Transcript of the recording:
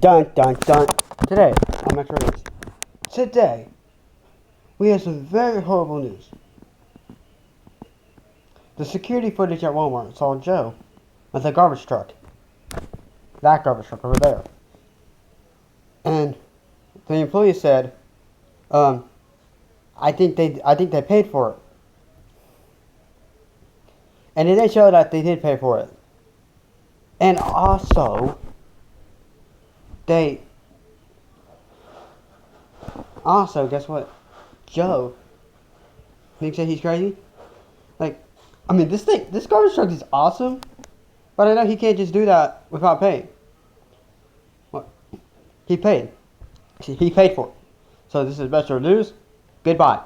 Dun dun dun. Today on Metro News. Today we have some very horrible news. The security footage at Walmart saw Joe with a garbage truck. That garbage truck over there. And the employee said, I think they paid for it. And it did show that they did pay for it. And also, guess what? Joe thinks that he's crazy. Like, I mean, this garbage truck is awesome, but I know he can't just do that without paying. What? He paid. He paid for it. So this is Metro News. Goodbye.